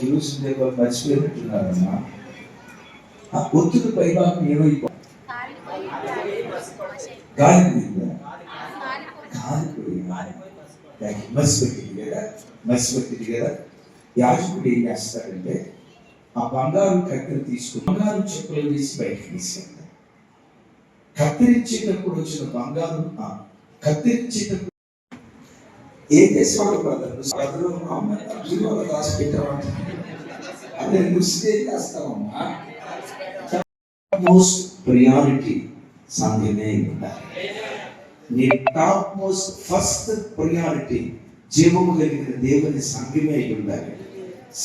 Kerosene దీపాలు మర్చిపోయినట్టున్నారమ్మా. ఆ ఒత్తులు పైభాగం ఏమైపో గాలిపోయిందా? కాలిపోయి మసిపెట్టింది కదా, మసిపెట్టింది కదా. యాజకుడు ఏం చేస్తాడంటే ఆ బంగారు కత్తెర తీసుకుని బంగారు చెప్పులు తీసి బయటకు తీసాడు. కత్తిరించేటప్పుడు వచ్చిన బంగారు కత్తిరించేటప్పుడు ఏం చేసేవాడు బ్రదర్ రాసి పెట్టామంట. అదే ముస్తే చేస్తామమ్మా. మోస్ట్ ప్రియారిటీ సంఘమే ఉండాలి. నీ టాప్ మోస్ట్ ఫస్ట్ ప్రియారిటీ జీవము కలిగిన దేవుని సంఘమే ఉండాలి.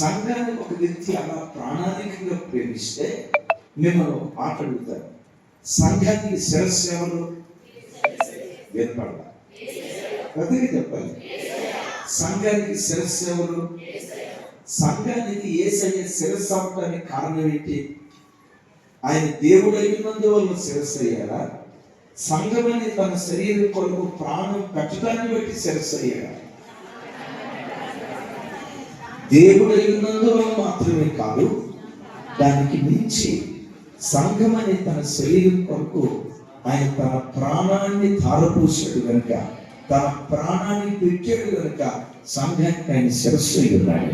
సంఘాన్ని ఒక వ్యక్తి అలా ప్రాణాధికంగా ప్రేమిస్తే మిమ్మల్ని మాట్లాడుతారు. సంఘానికి శిరస్సు ఎవరు? వినపడాలి, ప్రతిగా చెప్పాలి. సంఘానికి శిరస్సు ఎవరు? సంఘానికి యేసయ్య శిరస్సు అవటానికి కారణం ఏంటి? ఆయన దేవుడు అయినందువల్ల శిరస్సు అయ్యారా? సంఘమని తన శరీరం కొరకు ప్రాణం పెట్టడాన్ని బట్టి శిరస్సు అయ్యారా? దేవుడు అయినందువల్ల మాత్రమే కాదు, దానికి మించి సంఘమని తన శరీరం కొరకు ఆయన తన ప్రాణాన్ని ధారపోసాడు కనుక, తన ప్రాణాన్ని పెట్టాడు కనుక సంఘానికి ఆయన శిరస్సు ఉన్నాడు.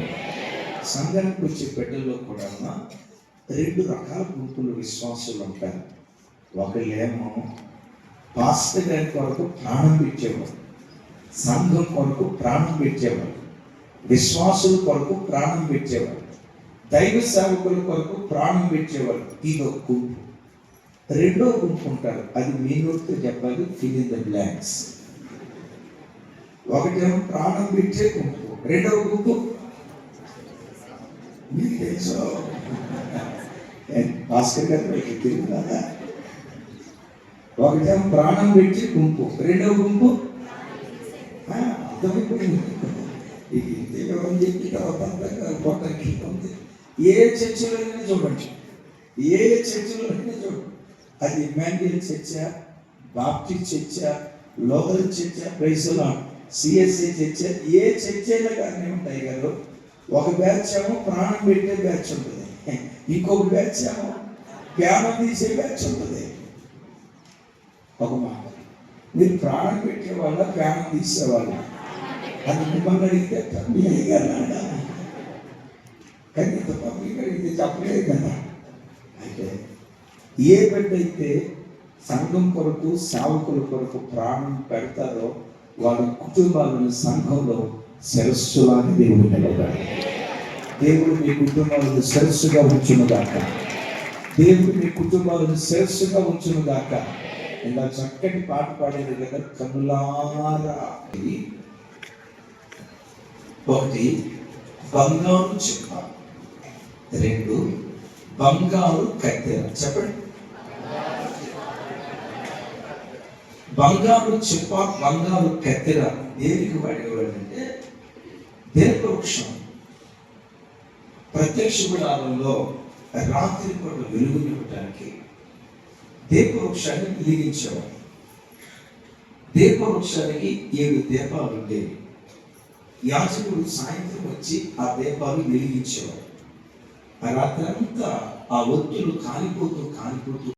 సంఘానికి వచ్చే బిడ్డల్లో కూడా 2 రకాల గుంపులు విశ్వాసులు ఉంటారు. ఒకళ్ళేమో పాస్టర్ గారి కొరకు ప్రాణం పెట్టేవారు, సంఘం కొరకు ప్రాణం పెట్టేవారు, విశ్వాసుల కొరకు ప్రాణం పెట్టేవారు, దైవ సేవకుల కొరకు ప్రాణం పెట్టేవారు. ఇదో గుంపు. రెండో గుంపు ఉంటారు, అది మీ నోటితో చెప్పాలి, ఫిల్ ఇన్ ద బ్లాంక్స్. ఒకటేమో ప్రాణం పెట్టే గుంపు, రెండవ గుంపు మీకు తెలుసు, భాస్కర్ గారు మీకు తెలుసు కదా. ఒకటేమో ప్రాణం పెట్టే గుంపు, రెండవ గుంపు అర్థమైపోయింది. చెప్పి తర్వాత ఉంది. ఏ చర్చలో అయినా చూడండి, ఏ చర్చలో అయినా చూడండి, అది ఇమాన్యుయల్ చర్చ, బాప్టిస్ట్ చర్చ, లోకల్ చర్చ, ప్రైజలా, సిఎస్ఐ చర్చ, ఏ చర్చ అయినా కానీ ఉంటాయి కదా. ఒక బ్యాచ్ ఏమో ప్రాణం పెట్టే బ్యాచ్ ఉంటుంది, ఇంకొక బ్యాచ్ ఏమో ప్రాణం తీసే బ్యాచ్ ఉంటుంది. ఒక మాట, మీరు ప్రాణం పెట్టేవాళ్ళ ప్రాణం తీసేవాళ్ళ? అది మిమ్మల్ని అడిగితే తప్పి కదా, కానీ ఇంత పబ్లిక్ అడిగితే చెప్పలేదు కదా. అయితే ఏ బిడ్డ అయితే సంఘం కొరకు సేవకుల కొరకు ప్రాణం పెడతారో వాళ్ళ కుటుంబాలను సంఘంలో శిరస్సులాగా దేవుడు నిలబడాలి. దేవుడు మీ కుటుంబాలను శిరస్సుగా ఉంచును గాక. దేవుడు మీ కుటుంబాలను శిరస్సుగా ఉంచును గాక. ఇలా చక్కటి పాట పాడేది కదా, కన్నులారా. ఒకటి బంగారు చెప్ప, 2 బంగారు కత్తెర. చెప్పండి. బంగారు చెప్ప, బంగారు కత్తెర దేనికి వాడేవాడంటే దీపవృక్షం ప్రత్యక్ష గుడారంలో రాత్రి పూట వెలుగునివ్వడానికి దీపవృక్షాన్ని వెలిగించేవాడు. దీపవృక్షానికి 7 దీపాలు ఉండేవి. యాజకుడు సాయంత్రం వచ్చి ఆ దీపాలు వెలిగించేవాడు. ఆ రాత్రంతా ఆ ఒత్తులు కాలిపోతూ